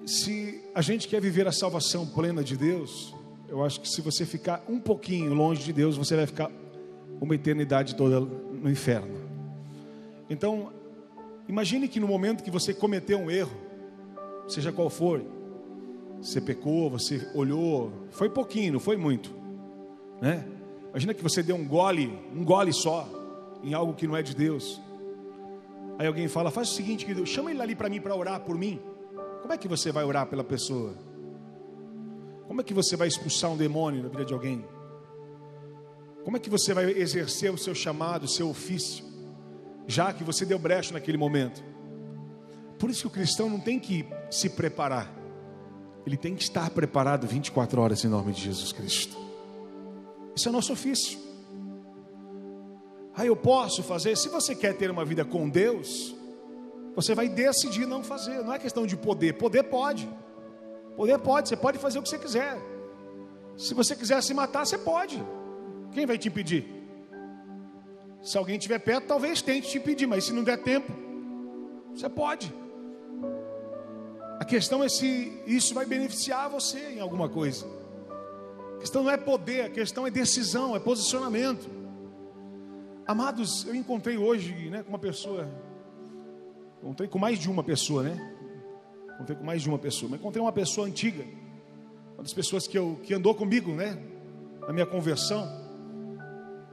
Se a gente quer viver a salvação plena de Deus, eu acho que se você ficar um pouquinho longe de Deus, você vai ficar uma eternidade toda no inferno. Então, imagine que no momento que você cometeu um erro, seja qual for, você pecou, você olhou, foi pouquinho, não foi muito, né? Imagina que você deu um gole só, em algo que não é de Deus. Aí alguém fala, faz o seguinte, querido, chama ele ali para mim, para orar por mim. Como é que você vai orar pela pessoa? Como é que você vai expulsar um demônio na vida de alguém? Como é que você vai exercer o seu chamado, o seu ofício, já que você deu brecha naquele momento? Por isso que o cristão não tem que se preparar, ele tem que estar preparado 24 horas em nome de Jesus Cristo. Esse é o nosso ofício. Aí eu posso fazer, se você quer ter uma vida com Deus, você vai decidir não fazer. Não é questão de poder, poder pode, você pode fazer o que você quiser. Se você quiser se matar, você pode. Quem vai te impedir? Se alguém estiver perto, talvez tente te impedir, mas se não der tempo, você pode. A questão é se isso vai beneficiar você em alguma coisa. A questão não é poder, a questão é decisão, é posicionamento. Amados, eu encontrei hoje, né, com uma pessoa, encontrei com mais de uma pessoa, né? Encontrei com mais de uma pessoa, mas encontrei uma pessoa antiga, uma das pessoas que andou comigo, né, na minha conversão,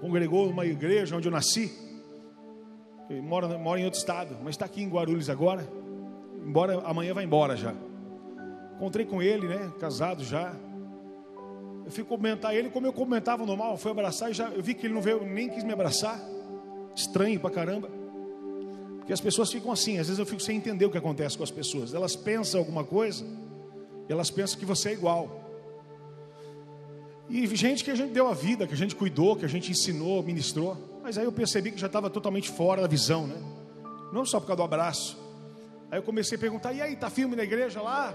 congregou numa igreja onde eu nasci. Ele mora em outro estado, mas está aqui em Guarulhos agora. Embora amanhã vai embora já. Encontrei com ele, né, casado já. Eu fui cumprimentar ele como eu cumprimentava normal, fui abraçar e já eu vi que ele não veio, nem quis me abraçar. Estranho pra caramba. Porque as pessoas ficam assim, às vezes eu fico sem entender o que acontece com as pessoas. Elas pensam alguma coisa, e elas pensam que você é igual. E gente que a gente deu a vida, que a gente cuidou, que a gente ensinou, ministrou. Mas aí eu percebi que já estava totalmente fora da visão, né? Não só por causa do abraço. Aí eu comecei a perguntar, e aí, tá firme na igreja lá?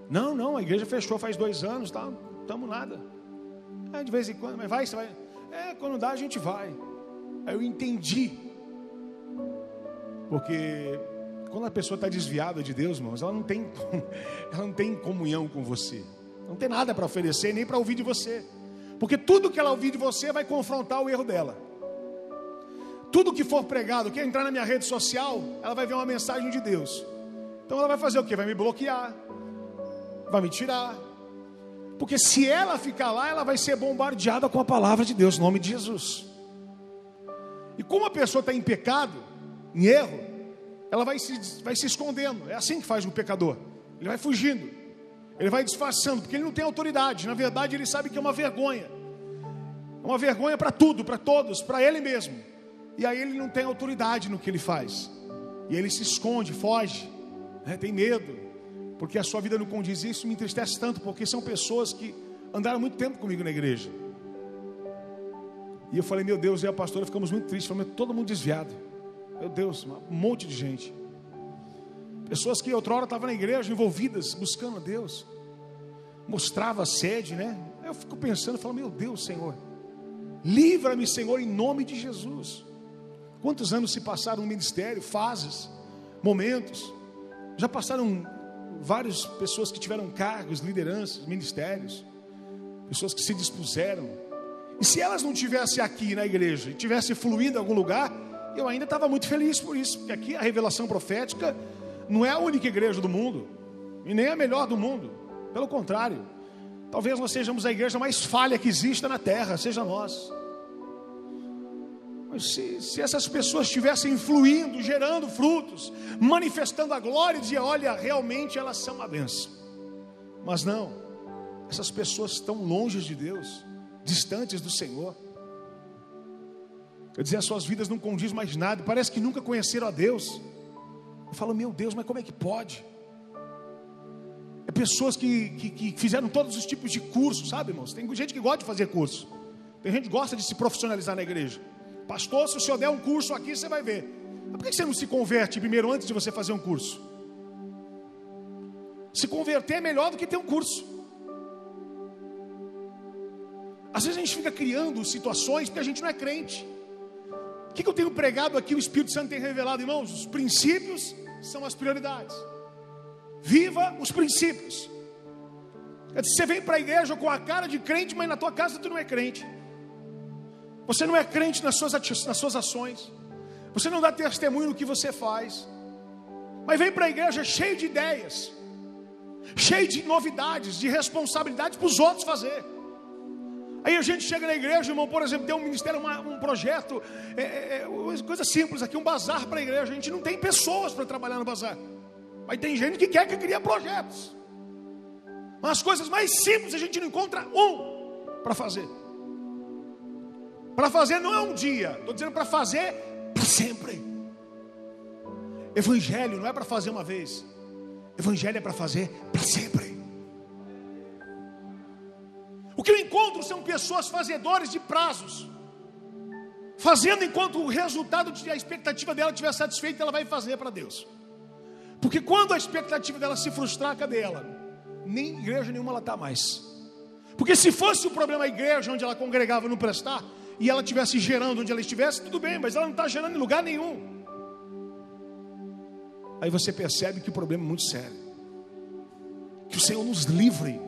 Não, a igreja fechou faz 2 anos, tá? Não estamos nada. De vez em quando, mas vai, você vai. Quando dá a gente vai. Aí eu entendi. Porque quando a pessoa está desviada de Deus, irmãos, ela não tem comunhão com você. Não tem nada para oferecer, nem para ouvir de você. Porque tudo que ela ouvir de você vai confrontar o erro dela. Tudo que for pregado, que entrar na minha rede social, ela vai ver uma mensagem de Deus. Então ela vai fazer o quê? Vai me bloquear, vai me tirar. Porque se ela ficar lá, ela vai ser bombardeada com a palavra de Deus, em nome de Jesus. E como a pessoa está em pecado, em erro, ela vai se escondendo. É assim que faz o pecador. Ele vai fugindo, ele vai disfarçando, porque ele não tem autoridade. Na verdade, ele sabe que é uma vergonha. É uma vergonha para tudo, para todos, para ele mesmo. E aí ele não tem autoridade no que ele faz. E ele se esconde, foge, né? Tem medo, porque a sua vida não condiz. Isso me entristece tanto, porque são pessoas que andaram muito tempo comigo na igreja. E eu falei, meu Deus, eu e a pastora ficamos muito tristes. Falei, todo mundo desviado. Meu Deus, um monte de gente. Pessoas que outrora estavam na igreja, envolvidas, buscando a Deus. Mostrava a sede, né? Aí eu fico pensando, falo, meu Deus, Senhor, livra-me, Senhor, em nome de Jesus. Quantos anos se passaram no ministério, fases, momentos. Já passaram várias pessoas que tiveram cargos, lideranças, ministérios. Pessoas que se dispuseram. E se elas não estivessem aqui na igreja, e tivessem fluído em algum lugar, eu ainda estava muito feliz por isso. Porque aqui a revelação profética não é a única igreja do mundo. E nem a melhor do mundo. Pelo contrário. Talvez nós sejamos a igreja mais falha que exista na terra, seja nós. Mas se essas pessoas estivessem fluindo, gerando frutos, manifestando a glória, dizia, olha, realmente elas são uma bênção. Mas não, essas pessoas estão longe de Deus, distantes do Senhor. Eu dizia, as suas vidas não condiz mais nada, parece que nunca conheceram a Deus. Eu falo, meu Deus, mas como é que pode? É pessoas que fizeram todos os tipos de cursos, sabe, irmãos? Tem gente que gosta de fazer curso. Tem gente que gosta de se profissionalizar na igreja. Pastor, se o senhor der um curso aqui, você vai ver. Mas por que você não se converte primeiro antes de você fazer um curso? Se converter é melhor do que ter um curso. Às vezes a gente fica criando situações porque a gente não é crente. O que eu tenho pregado aqui, o Espírito Santo tem revelado, irmãos? Os princípios são as prioridades. Viva os princípios. Você vem para a igreja com a cara de crente, mas na tua casa tu não é crente. Você não é crente nas suas ações. Você não dá testemunho no que você faz. Mas vem para a igreja cheio de ideias, cheio de novidades, de responsabilidades para os outros fazer. Aí a gente chega na igreja, irmão, por exemplo, tem um ministério, um projeto, coisa simples aqui, um bazar para a igreja. A gente não tem pessoas para trabalhar no bazar, mas tem gente que quer que cria projetos. Mas as coisas mais simples a gente não encontra para fazer. Para fazer não é um dia, estou dizendo para fazer para sempre. Evangelho não é para fazer uma vez, evangelho é para fazer para sempre. O que eu encontro são pessoas fazedores de prazos, fazendo enquanto o resultado, a expectativa dela estiver satisfeita, ela vai fazer para Deus. Porque quando a expectativa dela se frustrar, cadê ela? Nem igreja nenhuma ela está mais. Porque se fosse o problema a igreja onde ela congregava não prestar, e ela estivesse gerando onde ela estivesse, tudo bem, mas ela não está gerando em lugar nenhum. Aí você percebe que o problema é muito sério. Que o Senhor nos livre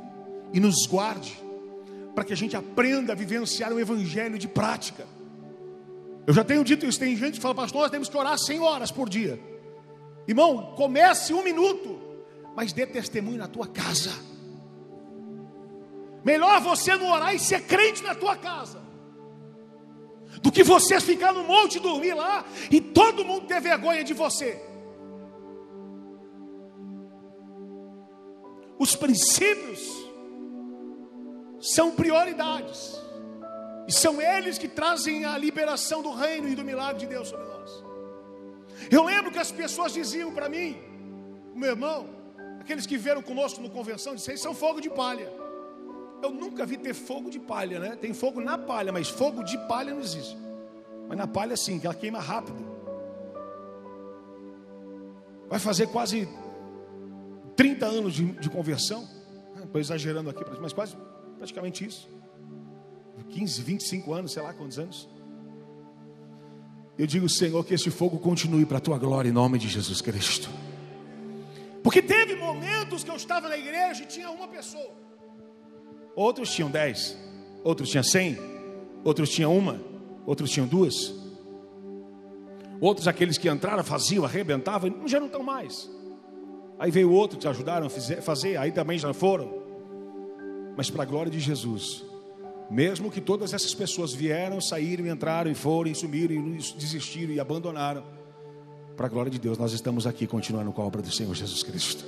e nos guarde, para que a gente aprenda a vivenciar um evangelho de prática. Eu já tenho dito isso, tem gente que fala, pastor, nós temos que orar 100 horas por dia. Irmão, comece 1 minuto, mas dê testemunho na tua casa. Melhor você não orar e ser crente na tua casa, do que você ficar no monte e dormir lá, e todo mundo ter vergonha de você. Os princípios são prioridades, e são eles que trazem a liberação do reino e do milagre de Deus sobre nós. Eu lembro que as pessoas diziam para mim, meu irmão, aqueles que vieram conosco no convenção, disseram, são fogo de palha. Eu nunca vi ter fogo de palha, né? Tem fogo na palha, mas fogo de palha não existe. Mas na palha sim, que ela queima rápido. Vai fazer quase 30 anos de conversão. Estou exagerando aqui, mas quase praticamente isso. 15, 25 anos, sei lá quantos anos. Eu digo, Senhor, que esse fogo continue para a tua glória, em nome de Jesus Cristo. Porque teve momentos que eu estava na igreja e tinha uma pessoa. Outros tinham 10, outros tinham 100, outros tinham 1, outros tinham 2. Outros, aqueles que entraram, faziam, arrebentavam, já não estão mais. Aí veio outro que ajudaram a fazer, aí também já foram. Mas para a glória de Jesus, mesmo que todas essas pessoas vieram, saíram, entraram e foram, e sumiram, e desistiram e abandonaram, para a glória de Deus, nós estamos aqui continuando com a obra do Senhor Jesus Cristo.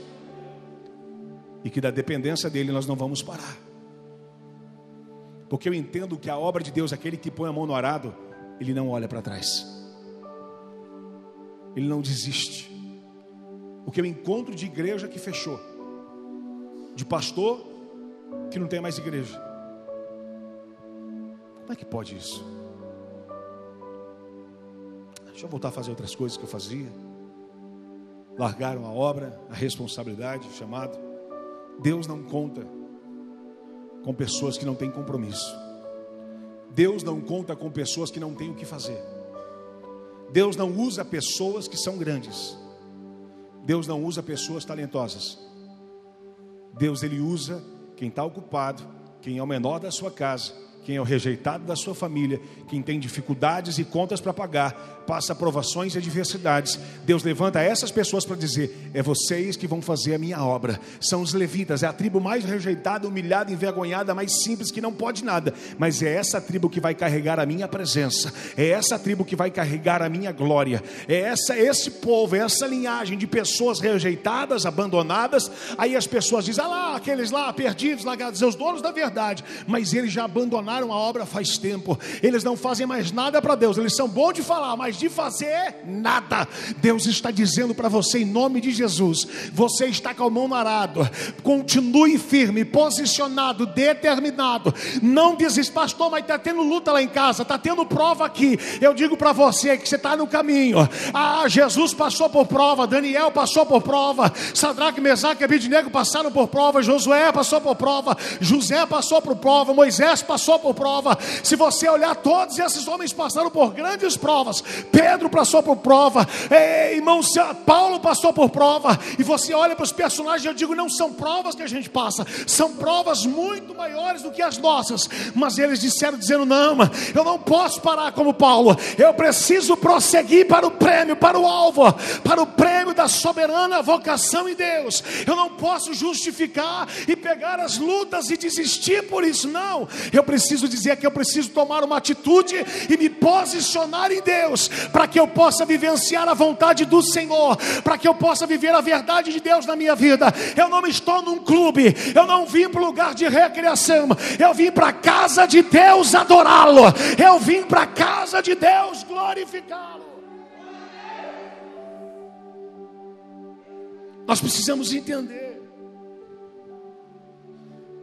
E que da dependência dele nós não vamos parar. Porque eu entendo que a obra de Deus, aquele que põe a mão no arado, ele não olha para trás. Ele não desiste. O que eu encontro de igreja que fechou, de pastor que não tem mais igreja. Como é que pode isso? Deixa eu voltar a fazer outras coisas que eu fazia. Largaram a obra, a responsabilidade, o chamado. Deus não conta com pessoas que não têm compromisso. Deus não conta com pessoas que não têm o que fazer. Deus não usa pessoas que são grandes. Deus não usa pessoas talentosas. Deus, ele usa quem está ocupado, quem é o menor da sua casa, quem é o rejeitado da sua família, quem tem dificuldades e contas para pagar, passa provações e adversidades. Deus levanta essas pessoas para dizer, é vocês que vão fazer a minha obra. São os levitas, é a tribo mais rejeitada, humilhada, envergonhada, mais simples, que não pode nada, mas é essa tribo que vai carregar a minha presença, é essa tribo que vai carregar a minha glória, é esse povo, é essa linhagem de pessoas rejeitadas, abandonadas. Aí as pessoas dizem, lá, aqueles lá perdidos, lá, os donos da verdade, mas eles já abandonaram a obra faz tempo, eles não fazem mais nada para Deus, eles são bons de falar, mas de fazer nada. Deus está dizendo para você, em nome de Jesus, você está com a mão no arado, continue firme, posicionado, determinado, não desista. Pastor, mas está tendo luta lá em casa, está tendo prova aqui. Eu digo para você que você está no caminho. Jesus passou por prova, Daniel passou por prova, Sadraque, Mesaque e Abednego passaram por prova, Josué passou por prova, José passou por prova, Moisés passou por prova. Se você olhar, todos esses homens passaram por grandes provas, Pedro passou por prova, irmão, Paulo passou por prova. E você olha para os personagens, eu digo, não são provas que a gente passa, são provas muito maiores do que as nossas. Mas eles disseram, dizendo, não, eu não posso parar como Paulo, eu preciso prosseguir para o prêmio, para o alvo, para o prêmio da soberana vocação em Deus. Eu não posso justificar e pegar as lutas e desistir por isso, não. Eu preciso dizer que eu preciso tomar uma atitude e me posicionar em Deus, para que eu possa vivenciar a vontade do Senhor, para que eu possa viver a verdade de Deus na minha vida. Eu não estou num clube, eu não vim para o lugar de recreação, eu vim para a casa de Deus adorá-lo, eu vim para a casa de Deus glorificá-lo. Nós precisamos entender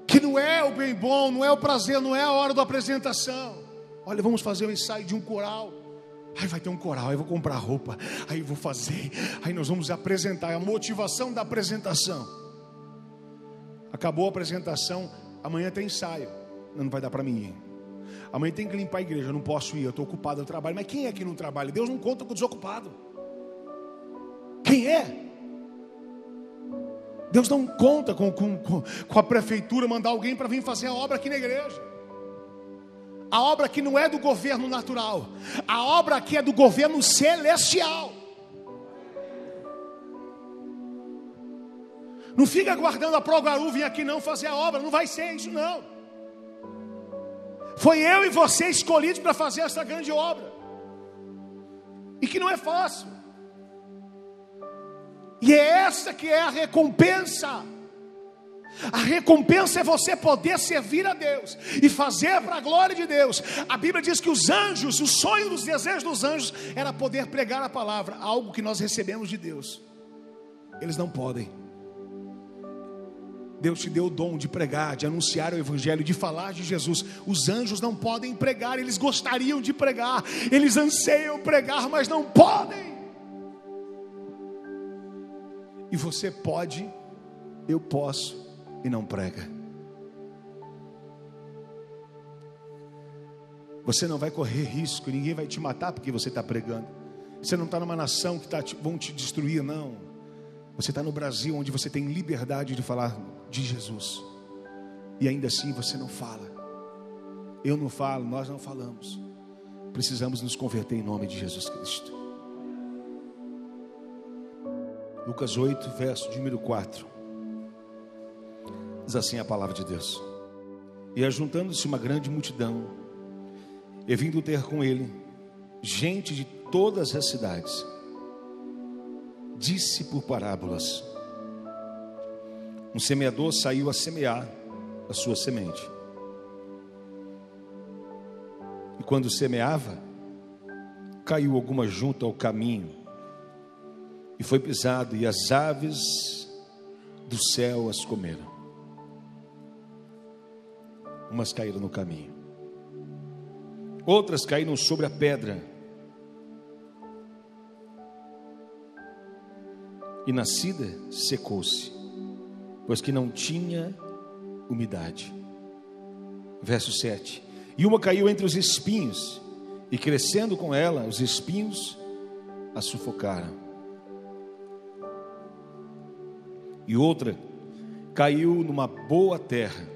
que não é o bem bom, não é o prazer, não é a hora da apresentação. Olha, vamos fazer um ensaio de um coral. Aí vai ter um coral, aí eu vou comprar roupa, aí eu vou fazer, aí nós vamos apresentar, a motivação da apresentação. Acabou a apresentação, amanhã tem ensaio. Não vai dar para mim ir. Amanhã tem que limpar a igreja, eu não posso ir, eu estou ocupado no trabalho. Mas quem é que não trabalha? Deus não conta com o desocupado. Quem é? Deus não conta com a prefeitura mandar alguém para vir fazer a obra aqui na igreja. A obra aqui não é do governo natural, a obra aqui é do governo celestial. Não fica aguardando a Progaru vir aqui não fazer a obra, não vai ser isso não. Foi eu e você escolhidos para fazer essa grande obra, e que não é fácil. E é essa que é a recompensa. A recompensa é você poder servir a Deus e fazer para a glória de Deus. A Bíblia diz que os anjos, o sonho dos desejos dos anjos era poder pregar a palavra, algo que nós recebemos de Deus. Eles não podem. Deus te deu o dom de pregar, de anunciar o evangelho, de falar de Jesus. Os anjos não podem pregar, eles gostariam de pregar, eles anseiam pregar, mas não podem. E você pode, eu posso, e não prega. Você não vai correr risco, ninguém vai te matar porque você está pregando. Você não está numa nação que vão te destruir, não. Você está no Brasil, onde você tem liberdade de falar de Jesus, e ainda assim você não fala. Eu não falo, nós não falamos. Precisamos nos converter em nome de Jesus Cristo. Lucas 8, verso de número 4. Diz assim a palavra de Deus: e ajuntando-se uma grande multidão, e vindo ter com ele gente de todas as cidades, disse por parábolas: um semeador saiu a semear a sua semente, e quando semeava, caiu alguma junto ao caminho, e foi pisado, e as aves do céu as comeram. Umas caíram no caminho, outras caíram sobre a pedra, e nascida secou-se, pois que não tinha umidade. Verso 7. E uma caiu entre os espinhos, e crescendo com ela, os espinhos a sufocaram. E outra caiu numa boa terra,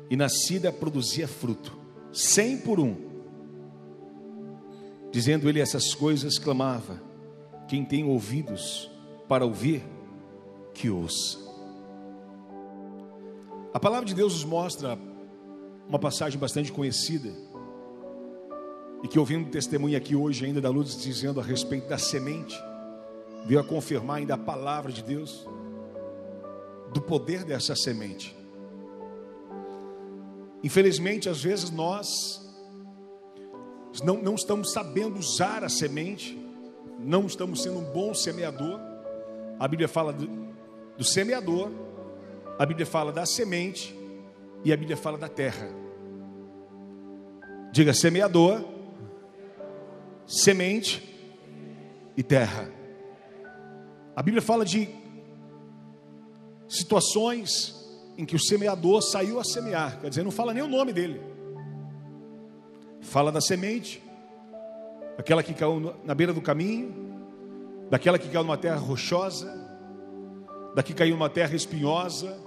e nascida produzia fruto, 100 por 1. Dizendo ele essas coisas, clamava: quem tem ouvidos para ouvir, que ouça. A palavra de Deus nos mostra uma passagem bastante conhecida, e que ouvindo testemunho aqui hoje ainda da Lourdes dizendo a respeito da semente, veio a confirmar ainda a palavra de Deus, do poder dessa semente. Infelizmente, às vezes nós não estamos sabendo usar a semente, não estamos sendo um bom semeador. A Bíblia fala do semeador, a Bíblia fala da semente, e a Bíblia fala da terra. Diga: semeador, semente e terra. A Bíblia fala de situações em que o semeador saiu a semear, quer dizer, não fala nem o nome dele. Fala da semente, Aquela que caiu na beira do caminho, daquela que caiu numa terra rochosa, da que caiu numa terra espinhosa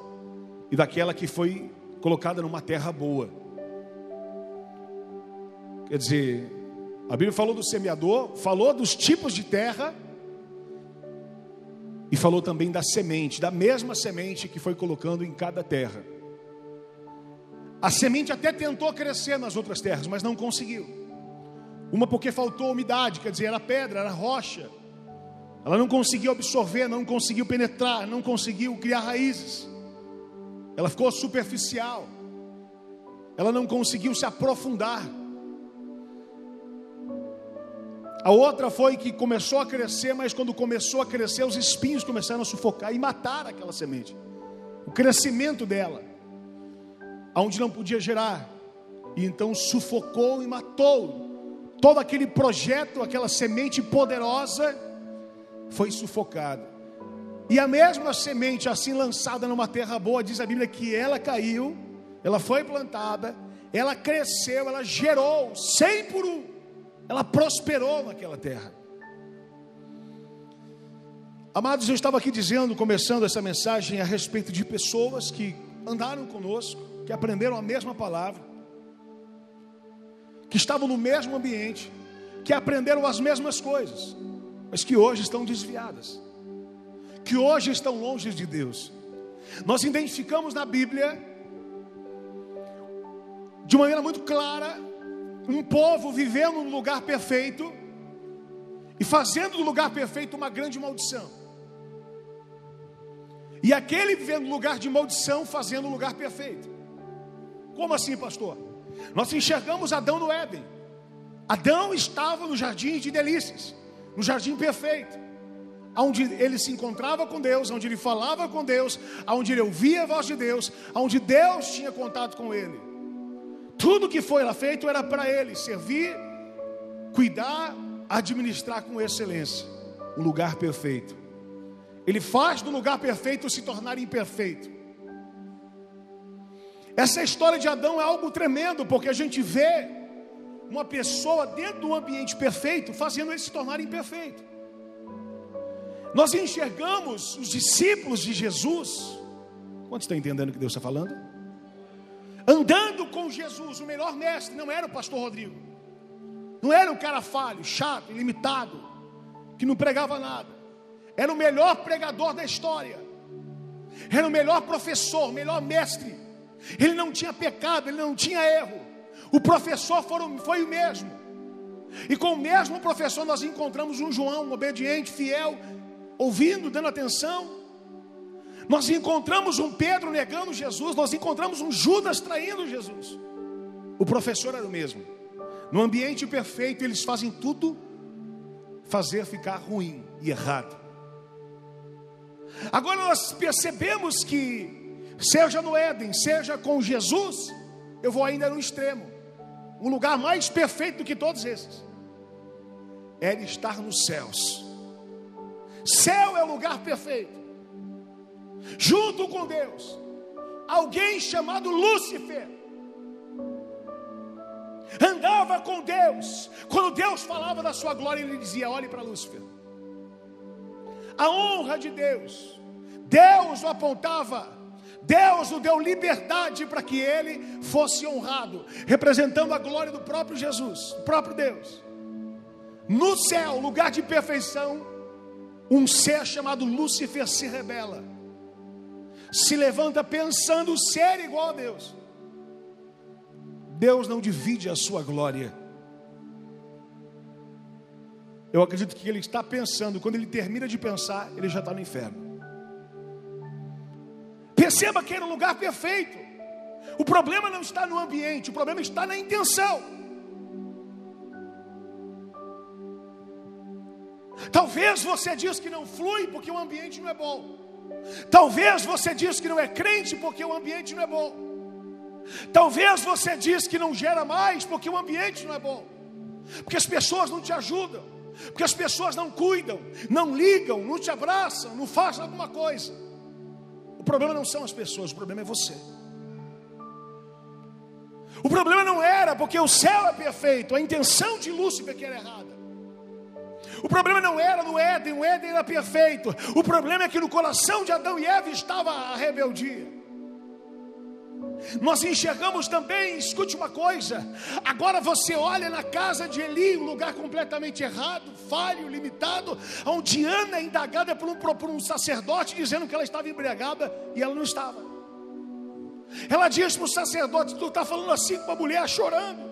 e daquela que foi colocada numa terra boa. Quer dizer, a Bíblia falou do semeador, falou dos tipos de terra e falou também da semente, da mesma semente que foi colocando em cada terra. A semente até tentou crescer nas outras terras, mas não conseguiu. Uma porque faltou umidade, quer dizer, era pedra, era rocha. Ela não conseguiu absorver, não conseguiu penetrar, não conseguiu criar raízes. Ela ficou superficial. Ela não conseguiu se aprofundar. A outra foi que começou a crescer, mas quando começou a crescer, os espinhos começaram a sufocar e matar aquela semente. O crescimento dela, aonde não podia gerar. E então sufocou e matou. Todo aquele projeto, aquela semente poderosa, foi sufocada. E a mesma semente assim lançada numa terra boa, diz a Bíblia que ela caiu, ela foi plantada, ela cresceu, ela gerou 100 por 1. Ela prosperou naquela terra. Amados, eu estava aqui dizendo, começando essa mensagem a respeito de pessoas que andaram conosco, que aprenderam a mesma palavra, que estavam no mesmo ambiente, que aprenderam as mesmas coisas, mas que hoje estão desviadas, que hoje estão longe de Deus. Nós identificamos na Bíblia, de maneira muito clara, um povo vivendo no lugar perfeito e fazendo do lugar perfeito uma grande maldição. E aquele vivendo no lugar de maldição fazendo o lugar perfeito. Como assim, pastor? Nós enxergamos Adão no Éden. Adão estava no jardim de delícias, no jardim perfeito, onde ele se encontrava com Deus, onde ele falava com Deus, onde ele ouvia a voz de Deus, onde Deus tinha contato com ele. Tudo que foi lá feito era para ele servir, cuidar, administrar com excelência o lugar perfeito. Ele faz do lugar perfeito se tornar imperfeito. Essa história de Adão é algo tremendo, porque a gente vê uma pessoa dentro do ambiente perfeito fazendo ele se tornar imperfeito. Nós enxergamos os discípulos de Jesus. Quantos estão entendendo o que Deus está falando? Andando com Jesus, o melhor mestre não era o pastor Rodrigo, não era um cara falho, chato, ilimitado, que não pregava nada. Era o melhor pregador da história, era o melhor professor, o melhor mestre. Ele não tinha pecado, ele não tinha erro. O professor foi o mesmo. E com o mesmo professor nós encontramos um João, um obediente, fiel, ouvindo, dando atenção. Nós encontramos um Pedro negando Jesus. Nós encontramos um Judas traindo Jesus. O professor era o mesmo. No ambiente perfeito eles fazem tudo fazer ficar ruim e errado. Agora nós percebemos que seja no Éden, seja com Jesus, eu vou ainda no extremo. Um lugar mais perfeito do que todos esses é ele estar nos céus. Céu é o lugar perfeito. Junto com Deus, alguém chamado Lúcifer andava com Deus. Quando Deus falava da sua glória, ele dizia: olhe para Lúcifer. A honra de Deus, Deus o apontava, Deus o deu liberdade para que ele fosse honrado, representando a glória do próprio Jesus, o próprio Deus. No céu, lugar de perfeição, um ser chamado Lúcifer se rebela, se levanta pensando ser igual a Deus. Deus não divide a sua glória. Eu acredito que ele está pensando, quando ele termina de pensar, ele já está no inferno. Perceba que era um lugar perfeito. O problema não está no ambiente, o problema está na intenção. Talvez você diz que não flui porque o ambiente não é bom. Talvez você diz que não é crente porque o ambiente não é bom. Talvez você diz que não gera mais porque o ambiente não é bom, porque as pessoas não te ajudam, porque as pessoas não cuidam, não ligam, não te abraçam, não fazem alguma coisa. O problema não são as pessoas, o problema é você. O problema não era porque o céu é perfeito, a intenção de Lúcifer que era errada. O problema não era no Éden, o Éden era perfeito. O problema é que no coração de Adão e Eva estava a rebeldia. Nós enxergamos também, escute uma coisa, agora você olha na casa de Eli, um lugar completamente errado, falho, limitado, onde Ana é indagada por um sacerdote, dizendo que ela estava embriagada, e ela não estava. Ela diz para o sacerdote: tu está falando assim com uma mulher chorando.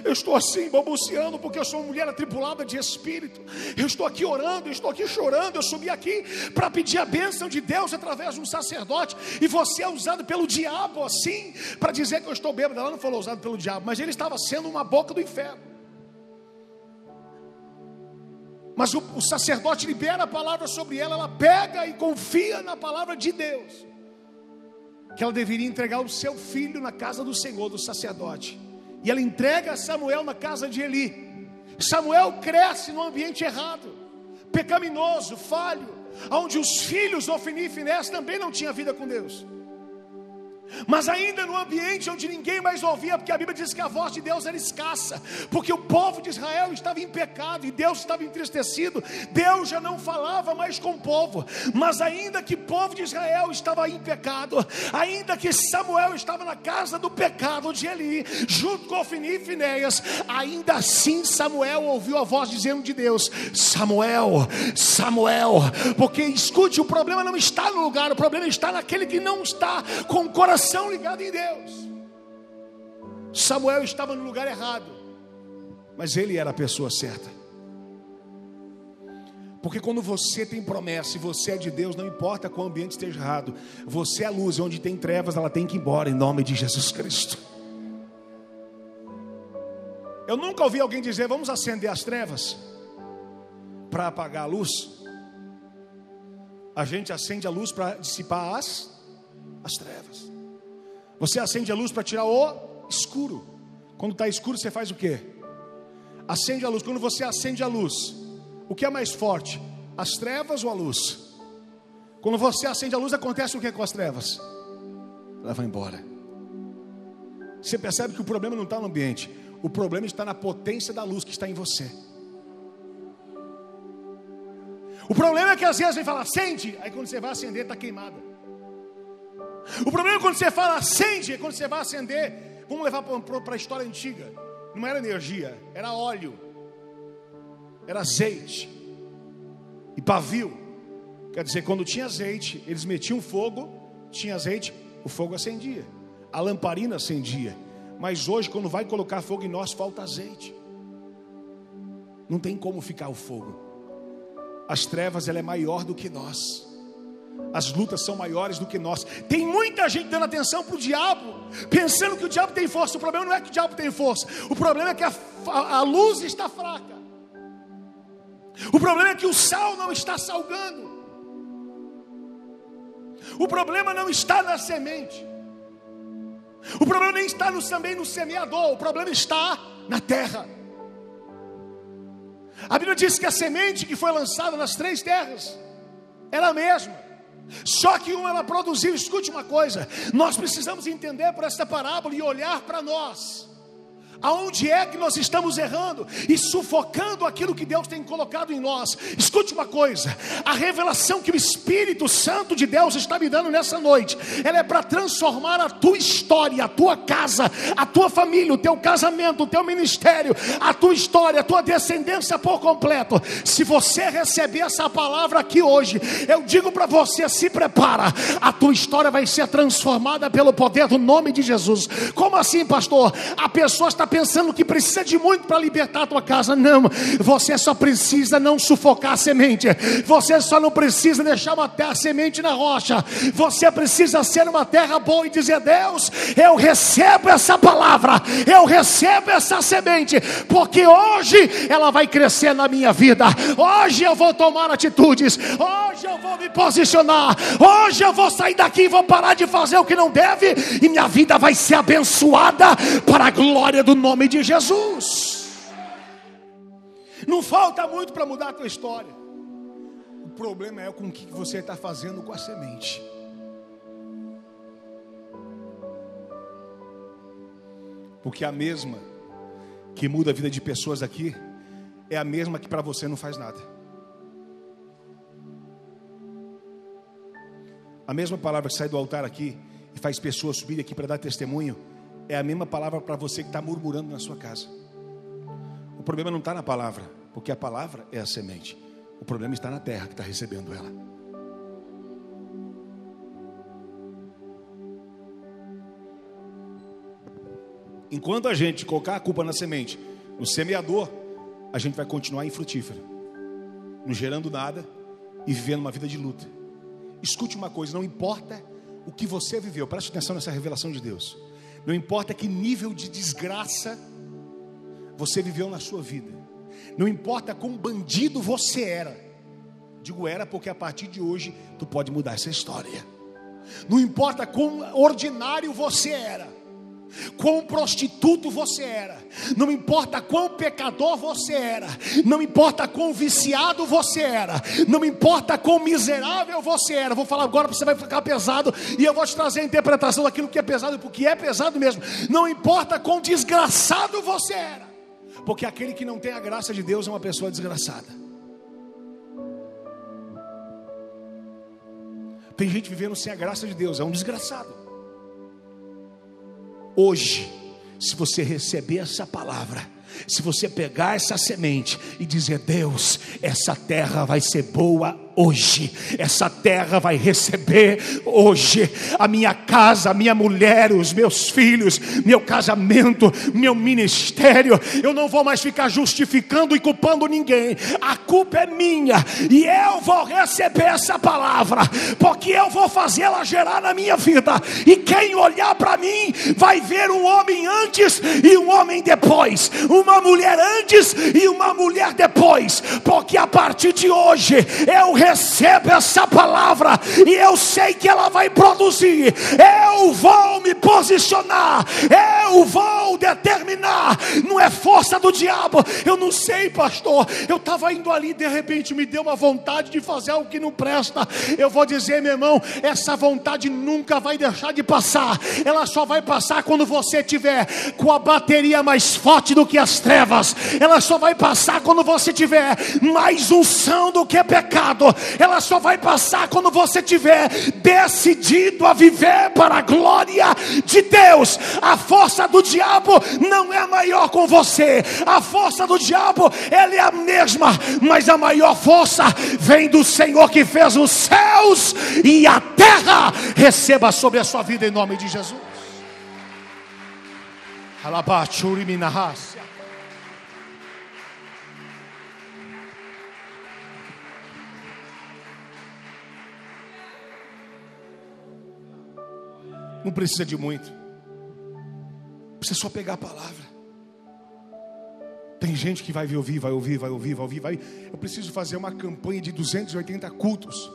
Eu estou assim, balbuciando, porque eu sou uma mulher atribulada de espírito. Eu estou aqui orando, eu estou aqui chorando. Eu subi aqui para pedir a bênção de Deus através de um sacerdote, e você é usado pelo diabo assim, para dizer que eu estou bêbado. Ela não falou usado pelo diabo, mas ele estava sendo uma boca do inferno. Mas o sacerdote libera a palavra sobre ela. Ela pega e confia na palavra de Deus, que ela deveria entregar o seu filho na casa do Senhor, do sacerdote. E ela entrega Samuel na casa de Eli. Samuel cresce num ambiente errado, pecaminoso, falho, onde os filhos Ofni e Finés também não tinham vida com Deus. Mas ainda no ambiente onde ninguém mais ouvia, porque a Bíblia diz que a voz de Deus era escassa, porque o povo de Israel estava em pecado e Deus estava entristecido. Deus já não falava mais com o povo. Mas ainda que o povo de Israel estava em pecado, ainda que Samuel estava na casa do pecado de Eli, junto com Ofni e Finéias, ainda assim Samuel ouviu a voz dizendo de Deus: Samuel, Samuel. Porque escute, o problema não está no lugar, o problema está naquele que não está com o coração ligado em Deus. Samuel estava no lugar errado, mas ele era a pessoa certa. Porque quando você tem promessa e você é de Deus, não importa qual ambiente esteja errado, você é a luz, e onde tem trevas ela tem que ir embora, em nome de Jesus Cristo. Eu nunca ouvi alguém dizer: vamos acender as trevas para apagar a luz. A gente acende a luz para dissipar as trevas. Você acende a luz para tirar o escuro. Quando está escuro, você faz o quê? Acende a luz. Quando você acende a luz, o que é mais forte? As trevas ou a luz? Quando você acende a luz, acontece o que com as trevas? Ela vai embora. Você percebe que o problema não está no ambiente, o problema está na potência da luz que está em você. O problema é que às vezes vem falar: acende, aí quando você vai acender está queimada. O problema é quando você fala acende, é quando você vai acender. Vamos levar para a história antiga. Não era energia, era óleo, era azeite e pavio. Quer dizer, quando tinha azeite, eles metiam fogo, tinha azeite, o fogo acendia, a lamparina acendia. Mas hoje, quando vai colocar fogo em nós, falta azeite. Não tem como ficar o fogo. As trevas, ela é maior do que nós. As lutas são maiores do que nós. Tem muita gente dando atenção para o diabo, pensando que o diabo tem força. O problema não é que o diabo tem força, o problema é que a luz está fraca. O problema é que o sal não está salgando. O problema não está na semente. O problema nem está também no semeador. O problema está na terra. A Bíblia diz que a semente que foi lançada nas 3 terras era a mesma, só que uma ela produziu. Escute uma coisa, nós precisamos entender por esta parábola e olhar para nós. Aonde é que nós estamos errando e sufocando aquilo que Deus tem colocado em nós? Escute uma coisa, a revelação que o Espírito Santo de Deus está me dando nessa noite, ela é para transformar a tua história, a tua casa, a tua família, o teu casamento, o teu ministério, a tua história, a tua descendência por completo. Se você receber essa palavra aqui hoje, eu digo para você: se prepara, a tua história vai ser transformada pelo poder do nome de Jesus. Como assim, pastor? A pessoa está pensando que precisa de muito para libertar a tua casa. Não, você só precisa não sufocar a semente. Você só não precisa deixar a semente na rocha. Você precisa ser uma terra boa e dizer: Deus, eu recebo essa palavra, eu recebo essa semente, porque hoje ela vai crescer na minha vida. Hoje eu vou tomar atitudes, hoje eu vou me posicionar, hoje eu vou sair daqui e vou parar de fazer o que não deve, e minha vida vai ser abençoada para a glória do nome de Jesus. Não falta muito para mudar a tua história. O problema é com o que você está fazendo com a semente. Porque a mesma que muda a vida de pessoas aqui é a mesma que para você não faz nada. A mesma palavra que sai do altar aqui e faz pessoas subirem aqui para dar testemunho, é a mesma palavra para você que está murmurando na sua casa. O problema não está na palavra, porque a palavra é a semente. O problema está na terra que está recebendo ela. Enquanto a gente colocar a culpa na semente, no semeador, a gente vai continuar infrutífero, não gerando nada e vivendo uma vida de luta. Escute uma coisa, não importa o que você viveu, preste atenção nessa revelação de Deus. Não importa que nível de desgraça você viveu na sua vida. Não importa quão bandido você era. Digo era porque a partir de hoje tu pode mudar essa história. Não importa quão ordinário você era, quão prostituto você era, não importa quão pecador você era, não importa quão viciado você era, não importa quão miserável você era. Vou falar agora, você vai ficar pesado, e eu vou te trazer a interpretação daquilo que é pesado, porque é pesado mesmo. Não importa quão desgraçado você era, porque aquele que não tem a graça de Deus é uma pessoa desgraçada. Tem gente vivendo sem a graça de Deus, é um desgraçado. Hoje, se você receber essa palavra, se você pegar essa semente e dizer: Deus, essa terra vai ser boa hoje, essa terra vai receber hoje a minha casa, a minha mulher, os meus filhos, meu casamento, meu ministério. Eu não vou mais ficar justificando e culpando ninguém. A culpa é minha e eu vou receber essa palavra, porque eu vou fazê-la gerar na minha vida. E quem olhar para mim vai ver um homem antes e um homem depois, uma mulher antes e uma mulher depois, porque a partir de hoje eu recebo essa palavra e eu sei que ela vai produzir. Eu vou me posicionar, eu vou determinar. Não é força do diabo. Eu não sei, pastor, eu estava indo ali e de repente me deu uma vontade de fazer algo que não presta. Eu vou dizer, meu irmão, essa vontade nunca vai deixar de passar. Ela só vai passar quando você tiver com a bateria mais forte do que as trevas. Ela só vai passar quando você tiver mais unção do que pecado. Ela só vai passar quando você tiver decidido a viver para a glória de Deus. A força do diabo não é maior com você. A força do diabo, ela é a mesma, mas a maior força vem do Senhor que fez os céus e a terra. Receba sobre a sua vida em nome de Jesus. Não precisa de muito, precisa só pegar a palavra. Tem gente que vai ouvir. Eu preciso fazer uma campanha de 280 cultos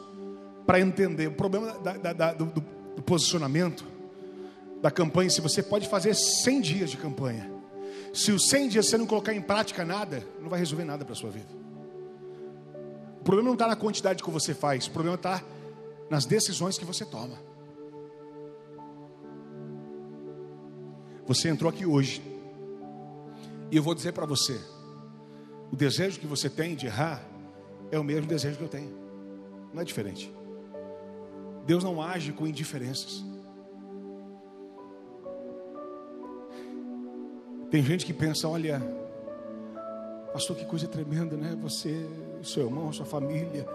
para entender o problema do posicionamento da campanha. Se você pode fazer 100 dias de campanha, se os 100 dias você não colocar em prática nada, não vai resolver nada para a sua vida. O problema não está na quantidade que você faz, o problema está nas decisões que você toma. Você entrou aqui hoje e eu vou dizer para você: o desejo que você tem de errar é o mesmo desejo que eu tenho, não é diferente. Deus não age com indiferenças. Tem gente que pensa: olha, pastor, que coisa tremenda, né? Você, seu irmão, sua família.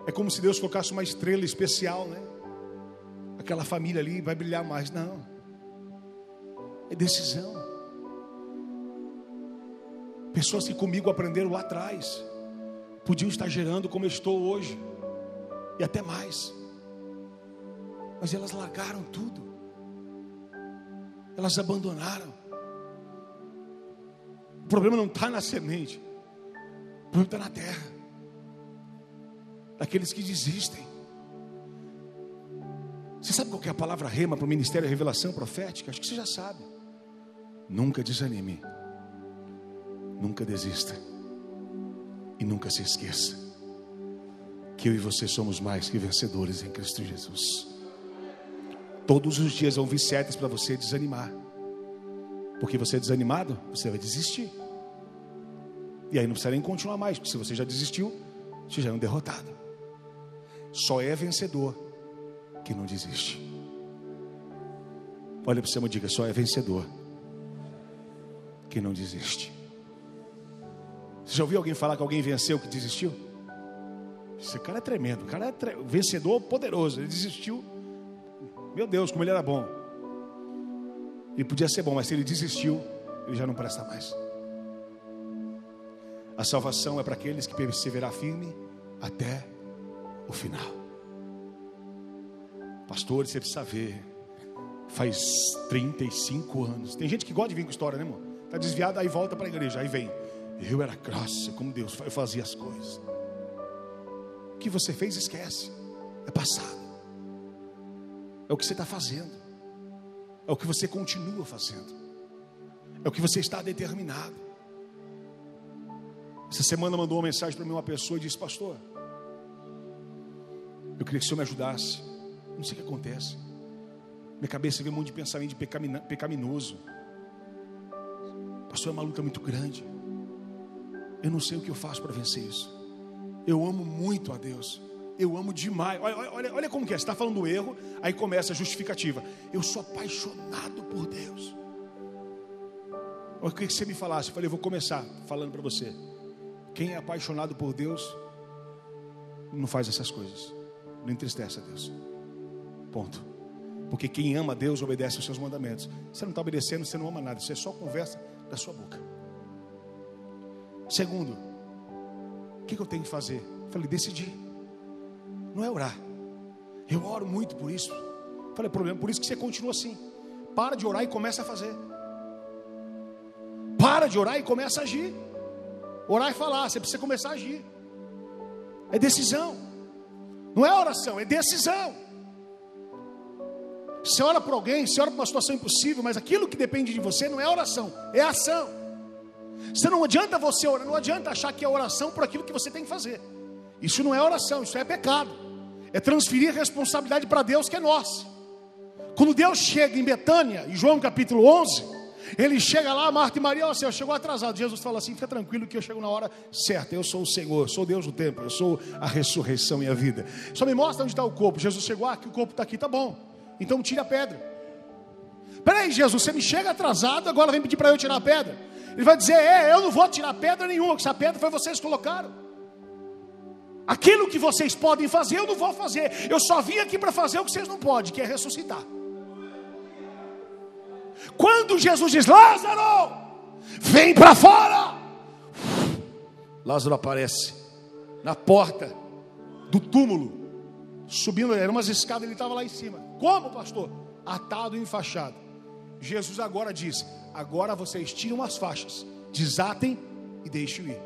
É como se Deus colocasse uma estrela especial, né? Aquela família ali vai brilhar mais. Não. É decisão. Pessoas que comigo aprenderam lá atrás podiam estar gerando como eu estou hoje, e até mais, mas elas largaram tudo. Elas abandonaram. O problema não está na semente, o problema está na terra, daqueles que desistem. Você sabe qual que é a palavra rema para o ministério da revelação profética? Acho que você já sabe. Nunca desanime, nunca desista e nunca se esqueça que eu e você somos mais que vencedores em Cristo Jesus. Todos os dias vão vir setas para você desanimar, porque você é desanimado, você vai desistir. E aí não precisa nem continuar mais, porque se você já desistiu, você já é um derrotado. Só é vencedor que não desiste. Olha para você e diga: só é vencedor que não desiste. Você já ouviu alguém falar que alguém venceu que desistiu? Esse cara é tremendo, o cara é vencedor poderoso. Ele desistiu. Meu Deus, como ele era bom. Ele podia ser bom, mas se ele desistiu, ele já não presta mais. A salvação é para aqueles que perseverar firme até o final. Pastor, você precisa ver. Faz 35 anos. Tem gente que gosta de vir com história, né, irmão? Está desviado, aí volta para a igreja, aí vem. Eu era graça, como Deus fazia as coisas. O que você fez, esquece. É passado. É o que você está fazendo. É o que você continua fazendo. É o que você está determinado. Essa semana mandou uma mensagem para mim uma pessoa e disse: pastor, eu queria que o senhor me ajudasse. Não sei o que acontece. Minha cabeça vê um monte de pensamento pecaminoso. Pastor, é uma luta muito grande. Eu não sei o que eu faço para vencer isso. Eu amo muito a Deus. Eu amo demais. Olha como que é. Você está falando do erro, aí começa a justificativa. Eu sou apaixonado por Deus. Eu queria que você me falasse. Eu falei: eu vou começar falando para você. Quem é apaixonado por Deus não faz essas coisas. Não entristece a Deus. Ponto. Porque quem ama a Deus obedece aos seus mandamentos. Você não está obedecendo, você não ama nada. Isso é só conversa da sua boca. Segundo, o que eu tenho que fazer? Eu falei: decidir. Não é orar. Eu oro muito por isso. Eu falei: problema, por isso que você continua assim. Para de orar e começa a fazer. Para de orar e começa a agir. Orar e falar, você precisa começar a agir. É decisão. Não é oração, é decisão. Você ora por alguém, você ora por uma situação impossível, mas aquilo que depende de você não é oração, é ação. Você não adianta você orar, não adianta achar que é oração por aquilo que você tem que fazer. Isso não é oração, isso é pecado. É transferir a responsabilidade para Deus, que é nossa. Quando Deus chega em Betânia, em João capítulo 11, ele chega lá, Marta e Maria: ó, Senhor, chegou atrasado. Jesus fala assim: fica tranquilo que eu chego na hora certa. Eu sou o Senhor, sou Deus do templo, eu sou a ressurreição e a vida. Só me mostra onde está o corpo. Jesus chegou: que o corpo está aqui, tá bom. Então tira a pedra. Peraí, Jesus, você me chega atrasado, agora vem pedir para eu tirar a pedra. Ele vai dizer: eu não vou tirar pedra nenhuma, porque essa pedra foi vocês que colocaram. Aquilo que vocês podem fazer, eu não vou fazer. Eu só vim aqui para fazer o que vocês não podem, que é ressuscitar. Quando Jesus diz: Lázaro, vem para fora, Lázaro aparece na porta do túmulo, subindo, eram umas escadas, ele estava lá em cima. Como, pastor? Atado e enfaixado. Jesus agora diz: agora vocês tiram as faixas, desatem e deixem ir.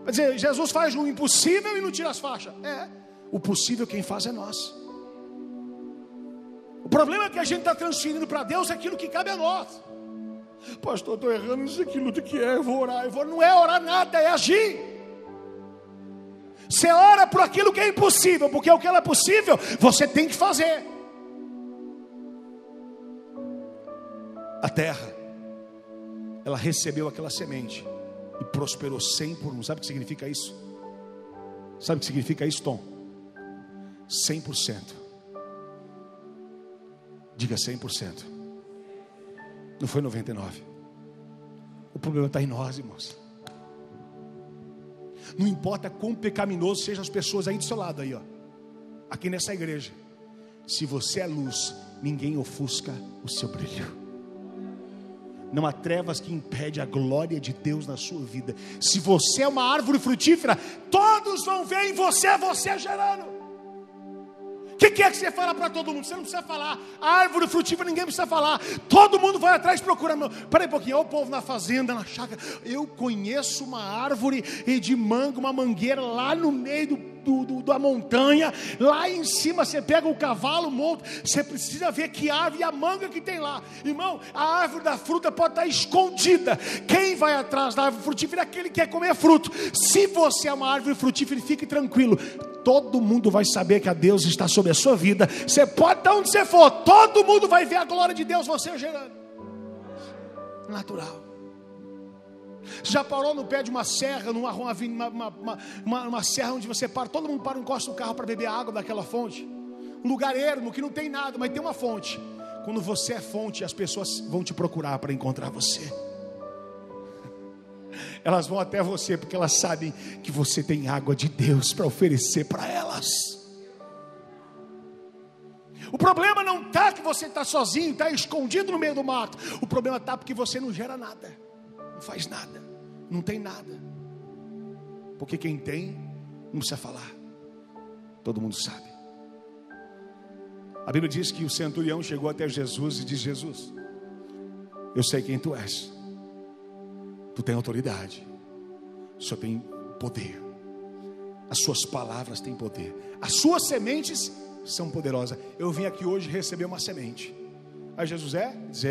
Quer dizer, Jesus faz o impossível e não tira as faixas. O possível quem faz é nós. O problema é que a gente está transferindo para Deus aquilo que cabe a nós. Pastor, estou errando, isso aqui, luta que é, eu vou orar. Não é orar nada, é agir. Você ora por aquilo que é impossível, porque o que é possível, você tem que fazer. A terra, ela recebeu aquela semente e prosperou 100 por 1. Sabe o que significa isso? Sabe o que significa isso, Tom? 100%. Diga 100%. Não foi 99%. O problema está em nós, irmãos. Não importa quão pecaminoso sejam as pessoas aí do seu lado, aí, ó, aqui nessa igreja. Se você é luz, ninguém ofusca o seu brilho. Não há trevas que impedem a glória de Deus na sua vida. Se você é uma árvore frutífera, todos vão ver em você gerando. O que é que você fala para todo mundo? Você não precisa falar. A árvore frutífera ninguém precisa falar. Todo mundo vai atrás procurando. Peraí um pouquinho, olha o povo na fazenda, na chácara. Eu conheço uma árvore de manga, uma mangueira lá no meio da montanha. Lá em cima você pega o cavalo, monta. Você precisa ver que árvore e a manga que tem lá. Irmão, a árvore da fruta pode estar escondida. Quem vai atrás da árvore frutífera é aquele que quer comer fruto. Se você é uma árvore frutífera, fique tranquilo. Todo mundo vai saber que a Deus está sobre a sua vida. Você pode estar onde você for, todo mundo vai ver a glória de Deus você gerando. Natural. Já parou no pé de uma serra, numa serra onde você para, todo mundo para, encosta o carro para beber água daquela fonte? Um lugar ermo que não tem nada, mas tem uma fonte. Quando você é fonte, as pessoas vão te procurar para encontrar você. Elas vão até você porque elas sabem que você tem água de Deus para oferecer para elas. O problema não está que você está sozinho, está escondido no meio do mato. O problema está porque você não gera nada, não faz nada, não tem nada. Porque quem tem, não precisa falar, todo mundo sabe. A Bíblia diz que o centurião chegou até Jesus e disse: Jesus, eu sei quem tu és, tu tem autoridade, o Senhor tem poder, as suas palavras têm poder, as suas sementes são poderosas. Eu vim aqui hoje receber uma semente. Aí Jesus diz: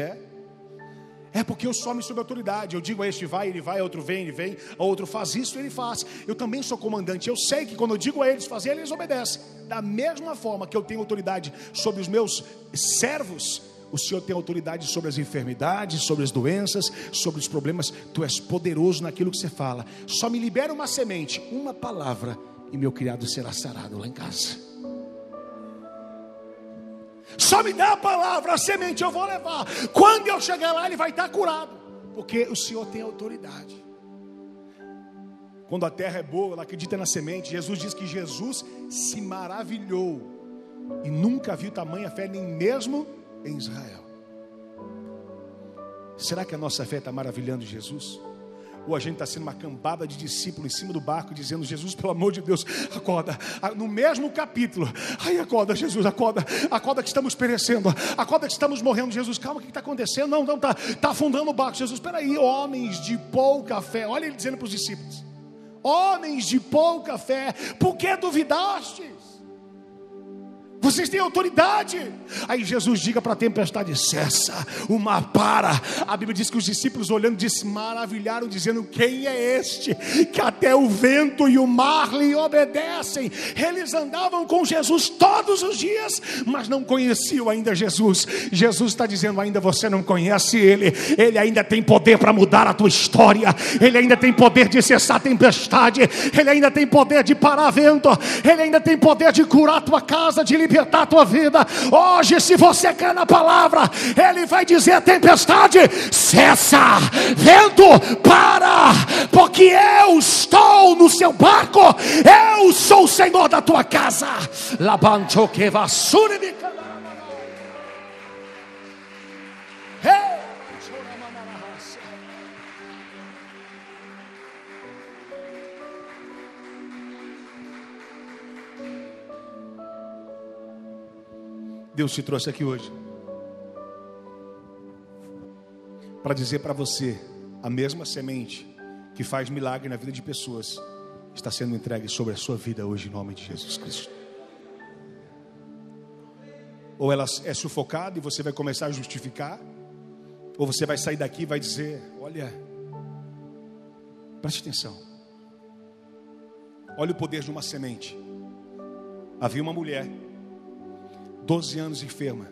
é porque eu só me sob autoridade. Eu digo a este vai, ele vai, a outro vem, ele vem, a outro faz isso, ele faz. Eu também sou comandante. Eu sei que quando eu digo a eles fazer, eles obedecem. Da mesma forma que eu tenho autoridade sobre os meus servos, o Senhor tem autoridade sobre as enfermidades, sobre as doenças, sobre os problemas. Tu és poderoso naquilo que você fala. Só me libera uma semente, uma palavra, e meu criado será sarado lá em casa. Só me dá a palavra, a semente, eu vou levar. Quando eu chegar lá, ele vai estar curado, porque o Senhor tem autoridade. Quando a terra é boa, ela acredita na semente. Jesus diz que Jesus se maravilhou e nunca viu tamanha fé, nem mesmo em Israel. Será que a nossa fé está maravilhando Jesus? Ou a gente está sendo uma cambada de discípulos em cima do barco, dizendo: Jesus, pelo amor de Deus, acorda. No mesmo capítulo: ai, acorda, Jesus, acorda que estamos perecendo, acorda que estamos morrendo. Jesus, calma, o que está acontecendo? Não, está afundando o barco. Jesus, espera aí, homens de pouca fé. Olha ele dizendo para os discípulos: homens de pouca fé, por que duvidastes? Vocês têm autoridade. Aí Jesus diga para a tempestade: cessa, o mar para. A Bíblia diz que os discípulos, olhando, se maravilharam, dizendo: quem é este que até o vento e o mar lhe obedecem? Eles andavam com Jesus todos os dias, mas não conheciam ainda Jesus. Jesus está dizendo: ainda você não conhece Ele. Ele ainda tem poder para mudar a tua história. Ele ainda tem poder de cessar a tempestade. Ele ainda tem poder de parar vento. Ele ainda tem poder de curar a tua casa, de libertar a tua vida. Hoje, se você crê na palavra, Ele vai dizer à tempestade: cessa, vento, para, porque eu estou no seu barco, eu sou o Senhor da tua casa. Deus te trouxe aqui hoje para dizer para você: a mesma semente que faz milagre na vida de pessoas está sendo entregue sobre a sua vida hoje, em nome de Jesus Cristo. Ou ela é sufocada e você vai começar a justificar, ou você vai sair daqui e vai dizer: olha, preste atenção, olha o poder de uma semente. Havia uma mulher, 12 anos enferma,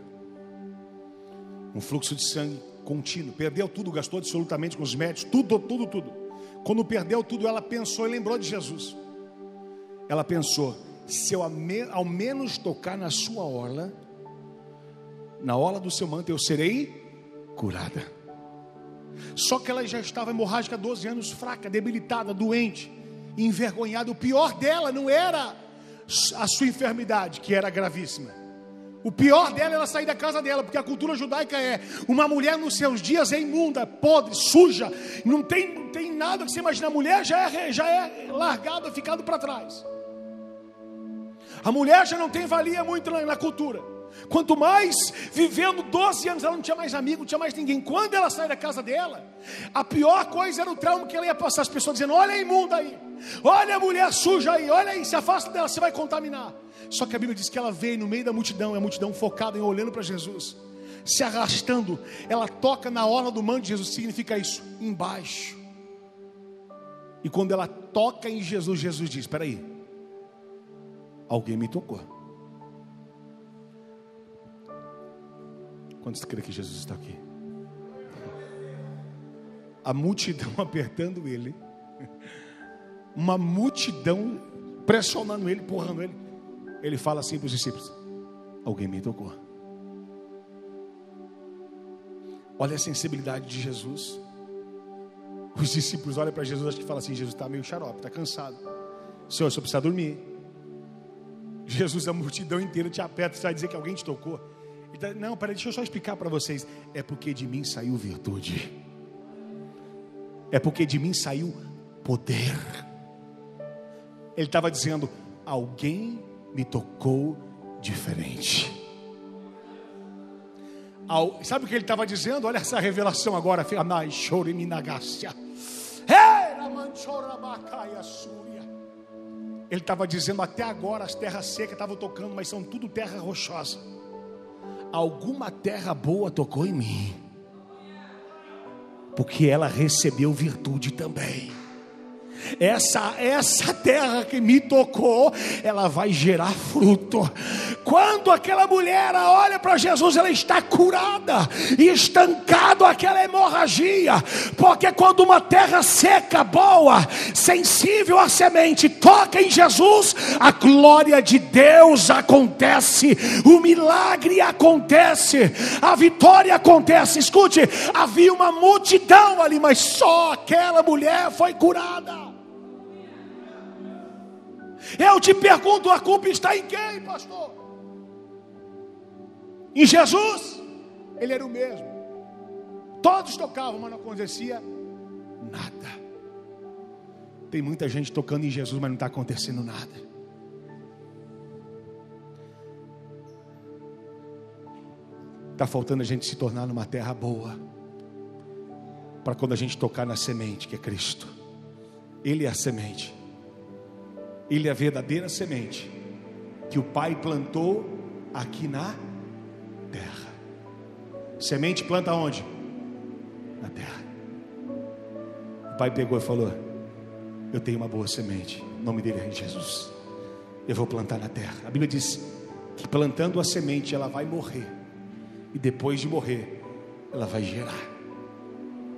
um fluxo de sangue contínuo, perdeu tudo, gastou absolutamente com os médicos, tudo. Quando perdeu tudo, ela pensou e lembrou de Jesus. Ela pensou: se eu ao menos tocar na sua orla, na orla do seu manto, eu serei curada. Só que ela já estava hemorrágica há 12 anos, fraca, debilitada, doente, envergonhada. O pior dela não era a sua enfermidade, que era gravíssima. O pior dela era sair da casa dela, porque a cultura judaica é: uma mulher nos seus dias é imunda, podre, suja, não tem nada que você imagina. A mulher já é largada, ficado para trás. A mulher já não tem valia muito na cultura. Quanto mais vivendo 12 anos, ela não tinha mais amigo, não tinha mais ninguém. Quando ela sai da casa dela, a pior coisa era o trauma que ela ia passar. As pessoas dizendo: olha a imunda aí, olha a mulher suja aí, olha aí, se afasta dela, você vai contaminar. Só que a Bíblia diz que ela veio no meio da multidão, a multidão focada em olhando para Jesus, se arrastando. Ela toca na orla do manto de Jesus, significa isso: embaixo. E quando ela toca em Jesus, Jesus diz: espera aí, alguém me tocou. Quantos creem que Jesus está aqui? a multidão apertando ele, uma multidão pressionando ele, empurrando ele. Ele fala assim para os discípulos: alguém me tocou. Olha a sensibilidade de Jesus. Os discípulos olham para Jesus, acho que falam assim: Jesus está meio xarope, está cansado. Senhor, só precisa dormir. Jesus, a multidão inteira te aperta, você vai dizer que alguém te tocou. Não, peraí, deixa eu só explicar para vocês. É porque de mim saiu virtude. É porque de mim saiu poder. Ele estava dizendo: alguém me tocou diferente. Sabe o que ele estava dizendo? Olha essa revelação agora. Ele estava dizendo: até agora as terras secas estavam tocando, mas são tudo terra rochosa. Alguma terra boa tocou em mim, porque ela recebeu virtude também. Essa terra que me tocou, ela vai gerar fruto. Quando aquela mulher olha para Jesus, ela está curada e estancado aquela hemorragia. Porque quando uma terra seca, boa, sensível à semente, toca em Jesus, a glória de Deus acontece, o milagre acontece, a vitória acontece. Escute, havia uma multidão ali, mas só aquela mulher foi curada. Eu te pergunto, a culpa está em quem, pastor? Em Jesus? Ele era o mesmo. Todos tocavam, mas não acontecia nada. Tem muita gente tocando em Jesus, mas não está acontecendo nada. Está faltando a gente se tornar numa terra boa, para quando a gente tocar na semente, que é Cristo. Ele é a semente. Ele é a verdadeira semente que o Pai plantou aqui na terra. Semente planta onde? Na terra. O Pai pegou e falou: eu tenho uma boa semente, o nome dele é Jesus. Eu vou plantar na terra. A Bíblia diz que plantando a semente ela vai morrer, e depois de morrer ela vai gerar.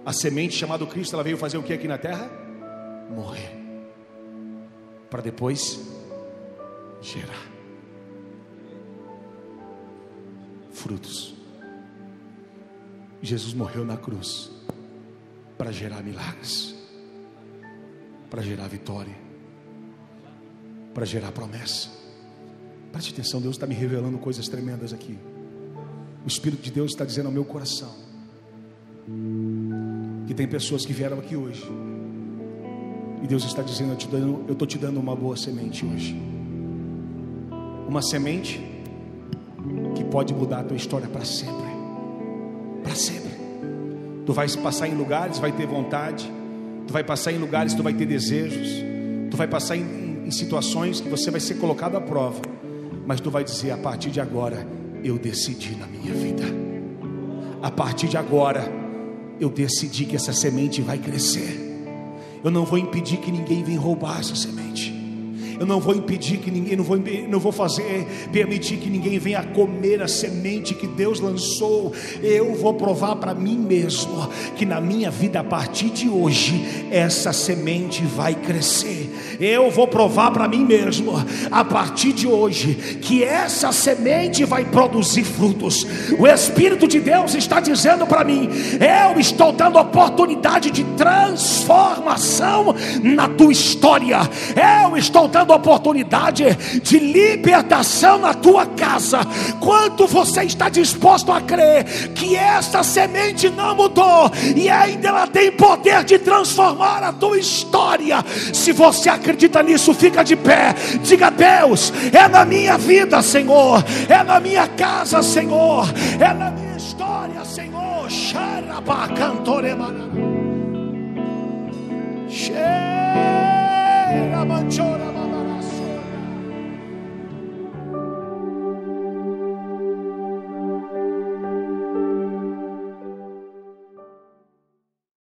A semente chamada Cristo, ela veio fazer o que aqui na terra? Morrer, para depois gerar frutos. Jesus morreu na cruz para gerar milagres, para gerar vitória, para gerar promessa. Preste atenção, Deus está me revelando coisas tremendas aqui. O Espírito de Deus está dizendo ao meu coração que tem pessoas que vieram aqui hoje e Deus está dizendo: eu estou te dando uma boa semente hoje. Uma semente que pode mudar a tua história para sempre. Para sempre. Tu vais passar em lugares, vai ter vontade. Tu vai passar em lugares, tu vai ter desejos. Tu vai passar em situações que você vai ser colocado à prova. Mas tu vai dizer: a partir de agora eu decidi na minha vida. A partir de agora eu decidi que essa semente vai crescer. Eu não vou impedir que ninguém venha roubar essa semente. Eu não vou impedir que ninguém, não vou permitir que ninguém venha comer a semente que Deus lançou. Eu vou provar para mim mesmo que na minha vida, a partir de hoje, essa semente vai crescer. Eu vou provar para mim mesmo, a partir de hoje, que essa semente vai produzir frutos. O Espírito de Deus está dizendo para mim: eu estou dando oportunidade de transformação na tua história. Eu estou dando oportunidade de libertação na tua casa. Quanto você está disposto a crer que esta semente não mudou e ainda ela tem poder de transformar a tua história? Se você acredita nisso, fica de pé. Diga: Deus, é na minha vida, Senhor, é na minha casa, Senhor, é na minha história, Senhor. Cheira manchora.